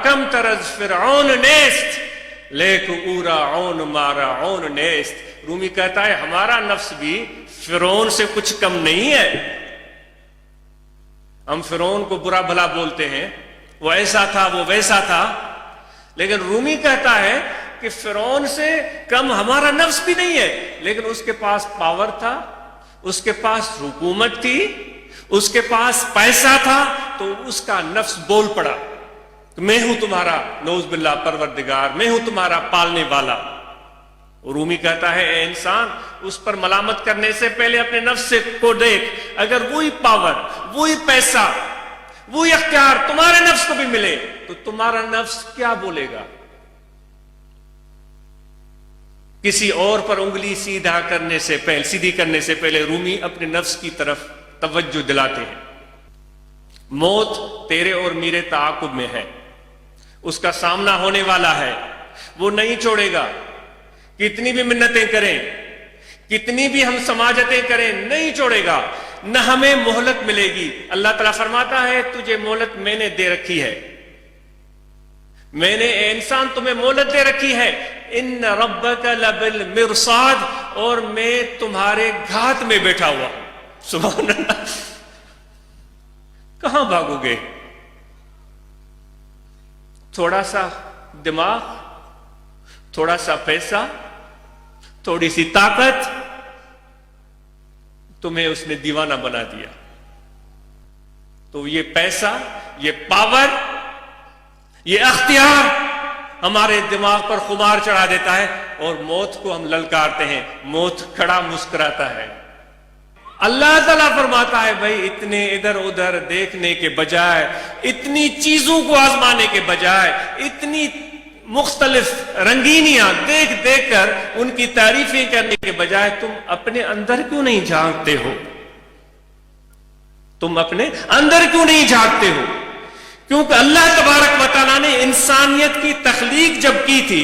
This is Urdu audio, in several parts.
کم ترز فرعون نیست لیک اورا عون مارا عون نیست. رومی کہتا ہے ہمارا نفس بھی فرعون سے کچھ کم نہیں ہے. ہم فرعون کو برا بھلا بولتے ہیں، وہ ایسا تھا وہ ویسا تھا، لیکن رومی کہتا ہے کہ فرعون سے کم ہمارا نفس بھی نہیں ہے، لیکن اس کے پاس پاور تھا، اس کے پاس حکومت تھی، اس کے پاس پیسہ تھا، تو اس کا نفس بول پڑا کہ میں ہوں تمہارا نعوذ باللہ پروردگار، میں ہوں تمہارا پالنے والا. رومی کہتا ہے اے انسان، اس پر ملامت کرنے سے پہلے اپنے نفس کو دیکھ. اگر وہی پاور، وہی پیسہ، وہی اختیار تمہارے نفس کو بھی ملے تو تمہارا نفس کیا بولے گا؟ کسی اور پر انگلی سیدھی کرنے سے پہلے رومی اپنے نفس کی طرف توجہ دلاتے ہیں. موت تیرے اور میرے تعاقب میں ہے، اس کا سامنا ہونے والا ہے، وہ نہیں چھوڑے گا. کتنی بھی منتیں کریں، کتنی بھی ہم سماجتیں کریں، نہیں چھوڑے گا. نہ ہمیں مہلت ملے گی. اللہ تعالیٰ فرماتا ہے تجھے مہلت میں نے دے رکھی ہے، میں نے اے انسان تمہیں مہلت دے رکھی ہے. ان ربک لبالمرصاد، اور میں تمہارے گھات میں بیٹھا ہوا. سبحان اللہ. کہاں بھاگو گے؟ تھوڑا سا دماغ، تھوڑا سا پیسہ، تھوڑی سی طاقت، تمہیں اس نے دیوانہ بنا دیا. تو یہ پیسہ، یہ پاور، یہ اختیار ہمارے دماغ پر خمار چڑھا دیتا ہے، اور موت کو ہم للکارتے ہیں. موت کھڑا مسکراتا ہے. اللہ تعالیٰ فرماتا ہے بھائی اتنے ادھر ادھر دیکھنے کے بجائے، اتنی چیزوں کو آزمانے کے بجائے، اتنی مختلف رنگینیاں دیکھ دیکھ کر ان کی تعریفیں کرنے کے بجائے تم اپنے اندر کیوں نہیں جھانکتے ہو؟ تم اپنے اندر کیوں نہیں جھانکتے ہو؟ کیونکہ اللہ تبارک و تعالیٰ نے انسانیت کی تخلیق جب کی تھی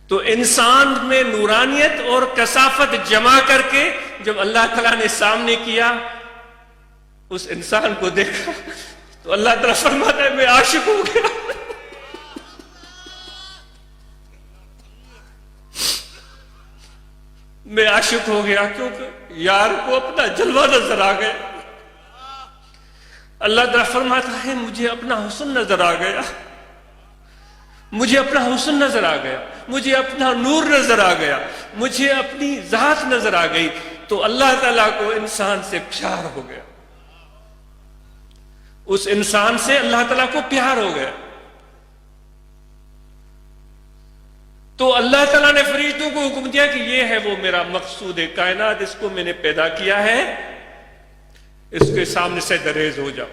تو انسان میں نورانیت اور کثافت جمع کر کے جب اللہ تعالیٰ نے سامنے کیا، اس انسان کو دیکھا تو اللہ تعالیٰ فرماتا ہے میں عاشق ہو گیا. میں عاشق ہو گیا کیونکہ یار کو اپنا جلوہ نظر آ گیا. اللہ تعالیٰ فرماتا ہے مجھے اپنا حسن نظر آ گیا، مجھے اپنا حسن نظر آ گیا، مجھے اپنا نور نظر آ گیا، مجھے اپنی ذات نظر آ گئی. تو اللہ تعالیٰ کو انسان سے پیار ہو گیا، اس انسان سے اللہ تعالیٰ کو پیار ہو گیا. تو اللہ تعالیٰ نے فرشتوں کو حکم دیا کہ یہ ہے وہ میرا مقصود کائنات، اس کو میں نے پیدا کیا ہے، اس کے سامنے سے دریز ہو جاؤ.